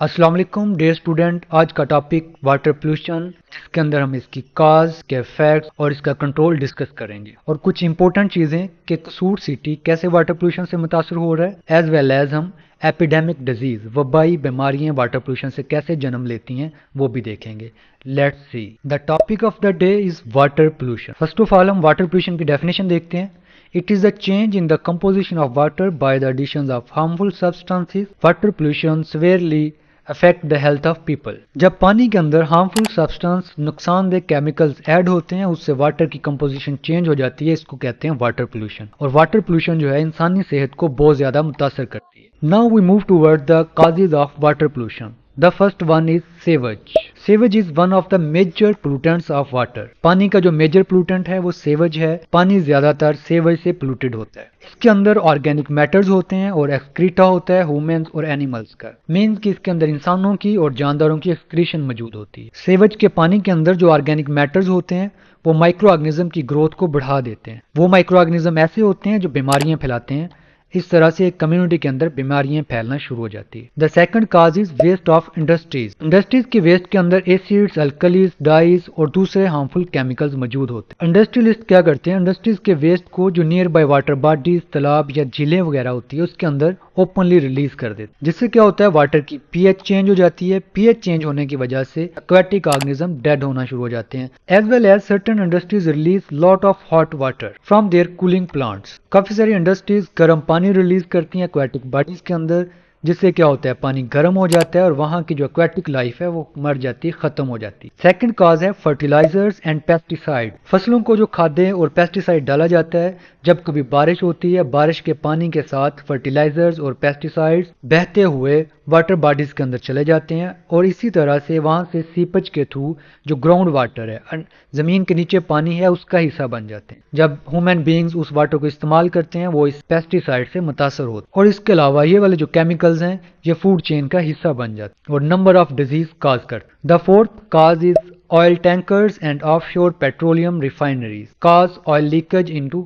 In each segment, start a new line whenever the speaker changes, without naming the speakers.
السلام علیکم dear student, آج کا ٹاپک واٹر پولوشن، جس کے اندر ہم اس کی کاز کے فیکٹس اور اس کا کنٹرول ڈسکس کریں گے، اور کچھ امپورٹنٹ چیزیں کہ قصور سٹی کیسے واٹر پولوشن سے متاثر ہو رہا ہے، ایز ویل ایز ہم ایپیڈیمک ڈیزیز وبائی بیماریاں واٹر پولوشن سے کیسے جنم لیتی ہیں وہ بھی دیکھیں گے۔ Let's see the topic of the day is water pollution. First of all ہم واٹر پولوشن کی ڈیفینیشن دیکھتے ہیں۔ It is a change in the composition of water by the additions of harmful substances. Water pollution severely affect the health of people. جب پانی کے اندر harmful substance نقصان دہ chemicals add ہوتے ہیں، اس سے واٹر کی composition چینج ہو جاتی ہے، اس کو کہتے ہیں واٹر pollution۔ اور واٹر pollution جو ہے انسانی صحت کو بہت زیادہ متاثر کرتی ہے۔ Now we move toward the causes of water pollution. The first one is sewage. Sewage is one of the major pollutants of water. پانی کا جو میجر پولوٹنٹ ہے وہ سیوج ہے۔ پانی زیادہ تر سیوج سے پولوٹڈ ہوتا ہے۔ اس کے اندر آرگینک میٹرز ہوتے ہیں اور ایکسکریٹا ہوتا ہے ہیومنز اور اینیملز کا۔ مینز کہ اس کے اندر انسانوں کی اور جانداروں کی ایکسکریشن موجود ہوتی ہے۔ سیوج کے پانی کے اندر جو آرگینک میٹرز ہوتے ہیں وہ مائکرو آرگنزم کی گروتھ کو بڑھا دیتے ہیں۔ وہ مائکرو آرگنزم ایسے ہوتے ہیں جو بیماریاں پھیلاتے ہیں۔ اس طرح سے ایک کمیونٹی کے اندر بیماریاں پھیلنا شروع ہو جاتی ہے۔ The second cause is waste of industries. Industries کے ویسٹ کے اندر ایسیڈز، الکلیز، ڈائز اور دوسرے ہارمفل کیمیکلز موجود ہوتے ہیں۔ انڈسٹریلسٹ کیا کرتے ہیں، انڈسٹریز کے ویسٹ کو جو نیئر بائی واٹر باڈیز، تالاب یا جھیلیں وغیرہ ہوتی ہے اس کے اندر اوپنلی ریلیز کر دیتے ہیں، جس سے کیا ہوتا ہے واٹر کی پی ایچ چینج ہو جاتی ہے۔ پی ایچ چینج ہونے کی وجہ سے ایکویٹک آرگنزم ڈیڈ ہونا شروع ہو جاتے ہیں۔ As well as certain industries release lot of hot water from their cooling plants. کافی ساری انڈسٹریز گرم پانی ریلیز کرتی ہیں ایکویٹک باڈیز کے اندر، جس سے کیا ہوتا ہے پانی گرم ہو جاتا ہے اور وہاں کی جو ایکویٹک لائف ہے وہ مر جاتی ہے، ختم ہو جاتی ہے۔ سیکنڈ کاز ہے فرٹیلائزرز اینڈ پیسٹیسائڈ۔ فصلوں کو جو کھادیں اور پیسٹیسائڈ ڈالا جاتا ہے، جب کبھی بارش ہوتی ہے، بارش کے پانی کے ساتھ فرٹیلائزرز اور پیسٹیسائڈز بہتے ہوئے واٹر باڈیز کے اندر چلے جاتے ہیں، اور اسی طرح سے وہاں سے سیپج کے تھرو جو گراؤنڈ واٹر ہے، زمین کے نیچے پانی ہے، اس کا حصہ بن جاتے ہیں۔ جب ہیومن بینگز اس واٹر کو استعمال کرتے ہیں وہ اس پیسٹیسائڈ سے متاثر ہوتے ہیں، اور اس کے علاوہ یہ والے جو کیمیکلز ہیں یہ فوڈ چین کا حصہ بن جاتے ہیں اور نمبر آف ڈیزیز کاز کرتے۔ The fourth cause is oil tankers and offshore petroleum refineries cause oil leakage into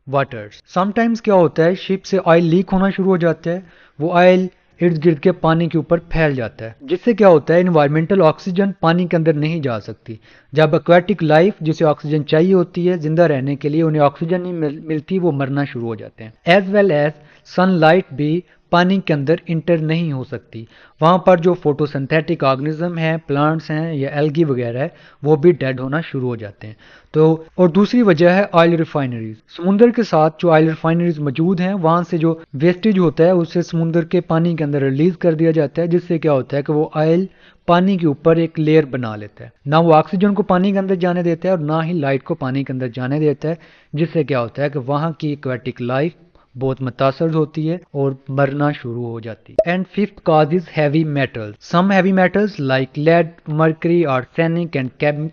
waters. Sometimes کیا ہوتا ہے شپ سے آئل لیک ہونا شروع ہو جاتا ہے، وہ آئل ارد گرد کے پانی کے اوپر پھیل جاتا ہے، جس سے کیا ہوتا ہے انوائرمنٹل آکسیجن پانی کے اندر نہیں جا سکتی۔ جب ایکویٹک لائف جسے آکسیجن چاہیے ہوتی ہے زندہ رہنے کے لیے، انہیں آکسیجن نہیں ملتی، وہ مرنا شروع ہو جاتے ہیں۔ As well as sun light بھی پانی کے اندر انٹر نہیں ہو سکتی، وہاں پر جو فوٹو سنتھیٹک آرگنزم ہیں، پلانٹس ہیں یا ایلگی وغیرہ ہے، وہ بھی ڈیڈ ہونا شروع ہو جاتے ہیں۔ تو اور دوسری وجہ ہے آئل ریفائنریز۔ سمندر کے ساتھ جو آئل ریفائنریز موجود ہیں وہاں سے جو ویسٹیج ہوتا ہے اسے سمندر کے پانی کے اندر ریلیز کر دیا جاتا ہے، جس سے کیا ہوتا ہے کہ وہ آئل پانی کے اوپر ایک لیئر بنا لیتا ہے، نہ وہ آکسیجن کو پانی کے اندر جانے دیتا ہے اور نہ ہی لائٹ کو پانی کے اندر جانے دیتا ہے، جس سے کیا ہوتا ہے کہ وہاں کی ایکویٹک لائف بہت متاثر ہوتی ہے اور مرنا شروع ہو جاتی ہے۔ And fifth cause is heavy metals. Some heavy metals like lead, mercury, arsenic and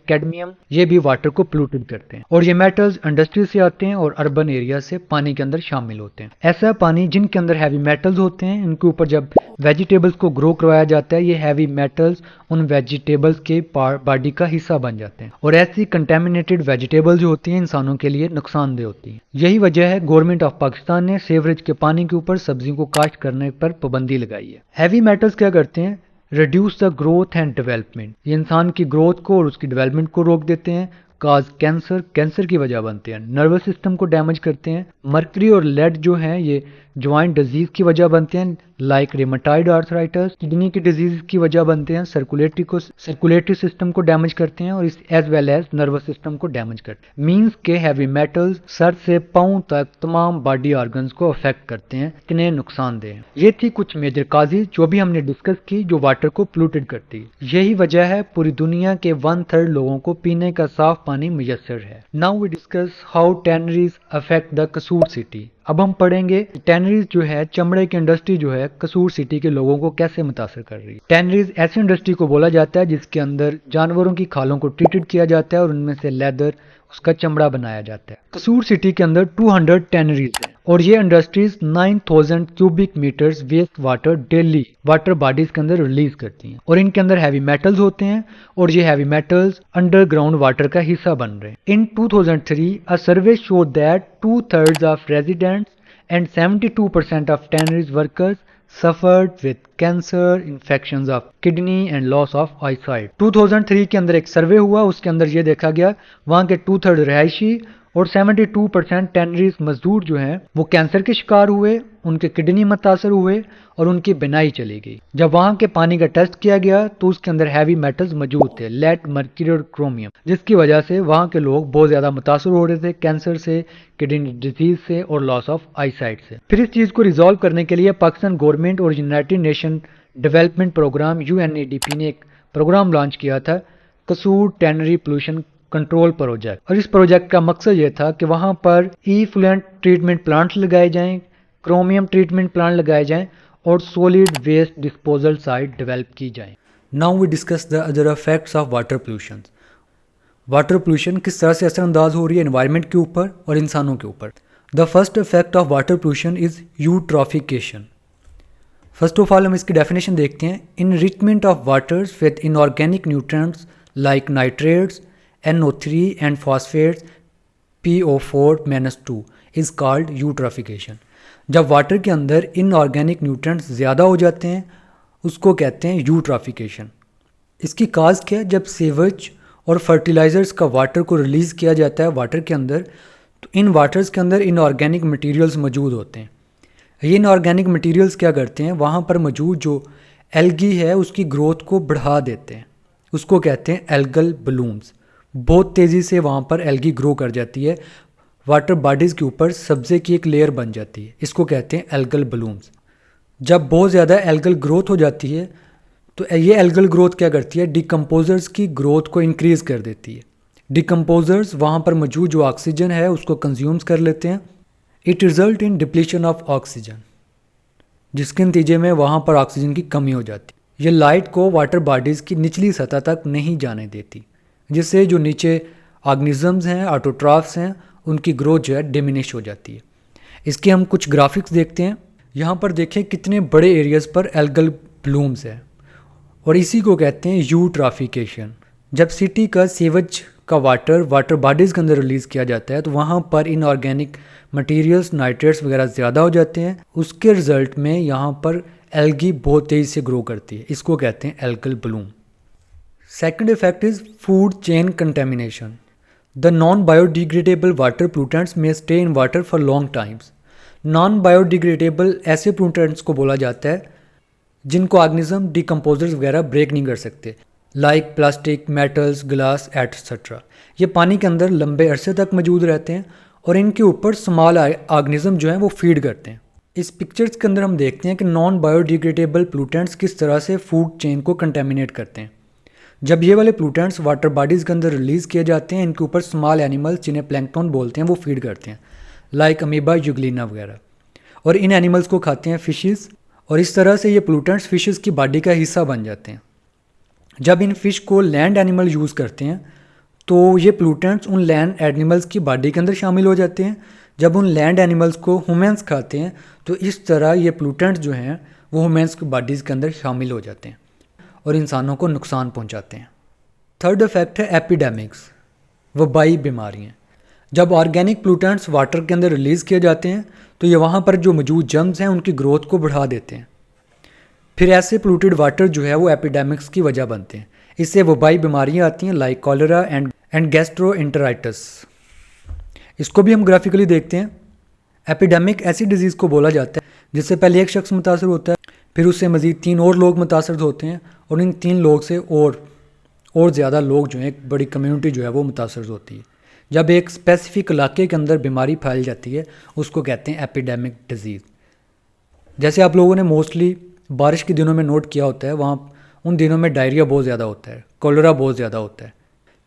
cadmium یہ بھی واٹر کو پولوٹڈ کرتے ہیں، اور یہ میٹلز انڈسٹری سے آتے ہیں اور اربن ایریا سے پانی کے اندر شامل ہوتے ہیں۔ ایسا پانی جن کے اندر ہیوی میٹلز ہوتے ہیں، ان کے اوپر جب ویجیٹیبلز کو گرو کروایا جاتا ہے، یہ ہیوی میٹلز ان ویجیٹیبلز کے باڈی کا حصہ بن جاتے ہیں، اور ایسی کنٹامینیٹڈ ویجیٹیبلز جو ہوتی ہیں انسانوں کے لیے نقصان دہ ہوتی ہیں۔ یہی وجہ ہے گورنمنٹ آف پاکستان نے سیوریج کے پانی کے اوپر سبزیوں کو کاشت کرنے پر پابندی لگائی ہے۔ ہیوی میٹلز کیا کرتے ہیں، reduce the growth and development, یہ انسان کی گروتھ کو اور اس کی ڈیولپمنٹ کو روک دیتے ہیں۔ کاز کینسر، کینسر کی وجہ بنتے ہیں۔ نروس سسٹم کو ڈیمیج کرتے ہیں۔ مرکری اور لیڈ جو ہیں یہ جوائنٹ ڈیزیز کی وجہ بنتے ہیں، لائک ریماٹائڈ آرتھرائٹس، کڈنی کی ڈیزیز کی وجہ بنتے ہیں، سرکولیٹری سسٹم کو ڈیمیج کرتے ہیں، اور اس as well as nervous system کو ڈیمیج کرتے ہیں۔ مینس کے ہیوی میٹلز سر سے پاؤں تک تمام باڈی آرگنز کو افیکٹ کرتے ہیں، اتنے نقصان دہ ہیں۔ یہ تھی کچھ میجر کازز جو بھی ہم نے ڈسکس کی جو واٹر کو پولوٹڈ کرتی ہے۔ یہی وجہ ہے پوری دنیا کے 1/3 لوگوں کو پینے کا صاف پانی میسر ہے۔ Now we discuss how tanneries affect the Kasur city. اب ہم پڑھیں گے ٹینریز جو ہے چمڑے کی انڈسٹری جو ہے قصور سٹی کے لوگوں کو کیسے متاثر کر رہی ہے۔ ٹینریز ایسی انڈسٹری کو بولا جاتا ہے جس کے اندر جانوروں کی کھالوں کو ٹریٹڈ کیا جاتا ہے اور ان میں سے لیدر، اس کا چمڑا بنایا جاتا ہے۔ قصور سٹی کے اندر 200 ٹینریز ہیں، اور یہ industries 9000 cubic metres waste water daily water bodies کے اندر ریلیز کرتی ہیں، اور ان کے اندر ہیوی میٹلز ہوتے ہیں، اور یہ heavy metals under ground water کا حصہ بن رہے ہیں۔ ان 2003 a survey showed that 2/3 of residents and 72% of tanneries workers suffered with cancer, infections of kidney and loss of eyesight. 2003 کے اندر ایک سروے ہوا, اس کے اندر یہ دیکھا گیا وہاں کے 2/3 رہائشی اور 72% ٹینریز مزدور جو ہیں وہ کینسر کے شکار ہوئے, ان کے کڈنی متاثر ہوئے اور ان کی بینائی چلی گئی. جب وہاں کے پانی کا ٹیسٹ کیا گیا تو اس کے اندر ہیوی میٹلز موجود تھے, لیڈ, مرکری اور کرومیم, جس کی وجہ سے وہاں کے لوگ بہت زیادہ متاثر ہو رہے تھے کینسر سے, کڈنی ڈیزیز سے اور لاس آف آئی سائٹ سے. پھر اس چیز کو ریزالو کرنے کے لیے پاکستان گورنمنٹ اور United Nation development programme UNADP نے ایک پروگرام لانچ کیا تھا, Kasur tannery pollution control project. اور اس پروجیکٹ کا مقصد یہ تھا کہ وہاں پر ایفلوئنٹ ٹریٹمنٹ پلانٹ لگائے جائیں, کرومیم ٹریٹمنٹ پلانٹ لگائے جائیں اور solid waste disposal site develop کی جائیں. Now we discuss the other effects of water pollution. Water pollution کس طرح سے اثر انداز ہو رہی ہے انوائرمنٹ کے اوپر اور انسانوں کے اوپر. The first effect of water pollution is eutrophication. First of all ہم اس کی ڈیفینیشن دیکھتے ہیں. Enrichment of waters with inorganic nutrients like nitrates, NO3 and phosphates PO4-2 is called eutrophication. جب واٹر کے اندر ان آرگینک نیوٹرینٹس زیادہ ہو جاتے ہیں اس کو کہتے ہیں یوٹرافیکیشن. اس کی کاز کیا ہے؟ جب سیوج اور فرٹیلائزرز کا واٹر کو ریلیز کیا جاتا ہے واٹر کے اندر تو ان واٹرز کے اندر ان آرگینک مٹیریلز موجود ہوتے ہیں. یہ ان آرگینک مٹیریلز کیا کرتے ہیں, وہاں پر موجود جو ایلگی ہے اس کی گروتھ کو بڑھا دیتے ہیں, اس کو کہتے ہیں ایلگل بلومز. بہت تیزی سے وہاں پر ایلگی گرو کر جاتی ہے, واٹر باڈیز کے اوپر سبزے کی ایک لیئر بن جاتی ہے, اس کو کہتے ہیں ایلگل بلومز. جب بہت زیادہ ایلگل گروتھ ہو جاتی ہے تو یہ ایلگل گروتھ کیا کرتی ہے, ڈیکمپوزرز کی گروتھ کو انکریز کر دیتی ہے. ڈیکمپوزرز وہاں پر موجود جو آکسیجن ہے اس کو کنزیومز کر لیتے ہیں. It result in depletion of oxygen, جس کے نتیجے میں وہاں پر آکسیجن کی کمی ہو جاتی ہے. یہ لائٹ کو واٹر باڈیز کی نچلی سطح تک نہیں جانے دیتی, جس سے جو نیچے آرگنزمز ہیں, آٹوٹرافس ہیں, ان کی گروتھ جو ہے ڈیمینش ہو جاتی ہے. اس کے ہم کچھ گرافکس دیکھتے ہیں. یہاں پر دیکھیں کتنے بڑے ایریاز پر ایلگل بلومز ہیں اور اسی کو کہتے ہیں یوٹرافیکیشن. جب سٹی کا سیوج کا واٹر باڈیز کے اندر ریلیز کیا جاتا ہے تو وہاں پر ان آرگینک مٹیریلز, نائٹریٹس وغیرہ زیادہ ہو جاتے ہیں. اس کے رزلٹ میں یہاں پر ایلگی بہت تیزی سے گرو کرتی ہے, اس کو کہتے ہیں ایلگل بلوم. Second effect is food chain contamination. The non-biodegradable water pollutants may stay in water for long times. Non-biodegradable ایسے pollutants کو بولا جاتا ہے جن کو آرگنزم ڈیکمپوزرز وغیرہ بریک نہیں کر سکتے, like plastic, metals, glass etcetera. یہ پانی کے اندر لمبے عرصے تک موجود رہتے ہیں اور ان کے اوپر اسمال آرگنزم جو ہیں وہ فیڈ کرتے ہیں. اس پکچرز کے اندر ہم دیکھتے ہیں کہ نان بایوڈیگریڈیبل پولوٹنٹس کس طرح سے فوڈ چین کو کنٹامینیٹ کرتے ہیں. جب یہ والے پولوٹنٹس واٹر باڈیز کے اندر ریلیز کیے جاتے ہیں, ان کے اوپر اسمال اینیملز جنہیں پلینکٹون بولتے ہیں وہ فیڈ کرتے ہیں, لائک امیبا, یوگلینا وغیرہ, اور ان اینیملز کو کھاتے ہیں فشز, اور اس طرح سے یہ پولوٹنٹس فشز کی باڈی کا حصہ بن جاتے ہیں. جب ان فش کو لینڈ اینیمل یوز کرتے ہیں تو یہ پولوٹنٹس ان لینڈ اینیملز کی باڈی کے اندر شامل ہو جاتے ہیں. جب ان لینڈ اینیملز کو ہیومنس کھاتے ہیں تو اس طرح یہ پولوٹنٹس جو ہیں وہ ہیومنس کی باڈیز کے اندر شامل ہو جاتے ہیں اور انسانوں کو نقصان پہنچاتے ہیں. تھرڈ افیکٹ ہے ایپیڈیمکس, وبائی بیماریاں. جب آرگینک پولوٹنٹس واٹر کے اندر ریلیز کیے جاتے ہیں تو یہ وہاں پر جو موجود جرمز ہیں ان کی گروتھ کو بڑھا دیتے ہیں. پھر ایسے پولوٹیڈ واٹر جو ہے وہ ایپیڈیمکس کی وجہ بنتے ہیں. اس سے وبائی بیماریاں آتی ہیں لائک کالرا اینڈ گیسٹرو انٹرائٹس. اس کو بھی ہم گرافیکلی دیکھتے ہیں. ایپیڈیمک ایسی ڈیزیز کو بولا جاتا ہے جس سے پہلے ایک شخص متاثر ہوتا ہے, پھر اس سے مزید 3 اور لوگ متاثر ہوتے ہیں, اور ان 3 لوگ سے اور زیادہ لوگ جو ہیں, ایک بڑی کمیونٹی جو ہے وہ متاثر ہوتی ہے. جب ایک اسپیسیفک علاقے کے اندر بیماری پھیل جاتی ہے اس کو کہتے ہیں ایپیڈیمک ڈیزیز. جیسے آپ لوگوں نے موسٹلی بارش کے دنوں میں نوٹ کیا ہوتا ہے, وہاں ان دنوں میں ڈائریا بہت زیادہ ہوتا ہے, کولرا بہت زیادہ ہوتا ہے,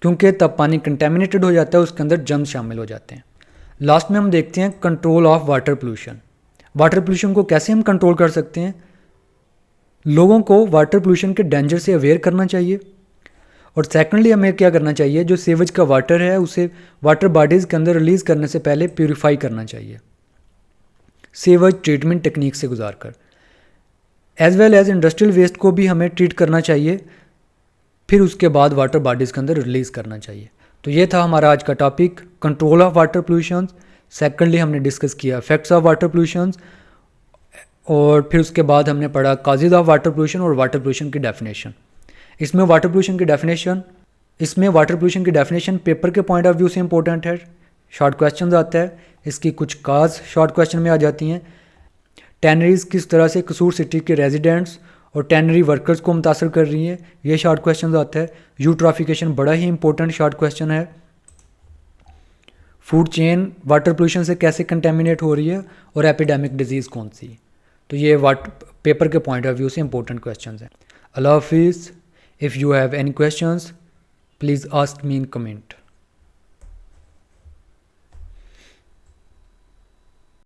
کیونکہ تب پانی کنٹامینیٹڈ ہو جاتا ہے, اس کے اندر جرمز شامل ہو جاتے ہیں. لاسٹ میں ہم دیکھتے ہیں control of water pollution. Water pollution کو کیسے ہم کنٹرول کر سکتے ہیں؟ لوگوں کو واٹر پولوشن کے ڈینجر سے اویئر کرنا چاہیے, اور سیکنڈلی ہمیں کیا کرنا چاہیے, جو سیوج کا واٹر ہے اسے واٹر باڈیز کے اندر ریلیز کرنے سے پہلے پیوریفائی کرنا چاہیے سیوج ٹریٹمنٹ ٹیکنیک سے گزار کر. As well as industrial waste کو بھی ہمیں ٹریٹ کرنا چاہیے, پھر اس کے بعد واٹر باڈیز کے اندر ریلیز کرنا چاہیے. تو یہ تھا ہمارا آج کا topic, control of water pollutions. Secondly ہم نے ڈسکس کیا افیکٹس آف واٹر پولوشنز, اور پھر اس کے بعد ہم نے پڑھا کازز آف واٹر پولوشن اور واٹر پولوشن کی ڈیفینیشن. اس میں واٹر پولوشن کی ڈیفینیشن پیپر کے پوائنٹ آف ویو سے امپورٹنٹ ہے. شارٹ کویشچنز آتا ہے, اس کی کچھ کاز شارٹ کویشچن میں آ جاتی ہیں. ٹینریز کس طرح سے قصور سٹی کے ریزیڈنٹس اور ٹینری ورکرز کو متاثر کر رہی ہیں, یہ شارٹ کویشچنز آتا ہے. یوٹرافیکیشن بڑا ہی امپورٹنٹ شارٹ کویشچن ہے. فوڈ چین واٹر پولوشن سے کیسے کنٹامینیٹ ہو رہی ہے اور ایپیڈیمک ڈیزیز کون سی. تو یہ پیپر کے پوائنٹ آف ویو سے امپورٹنٹ کویشچنز ہیں. اللہ حافظ. If you have any questions, please ask me in comment.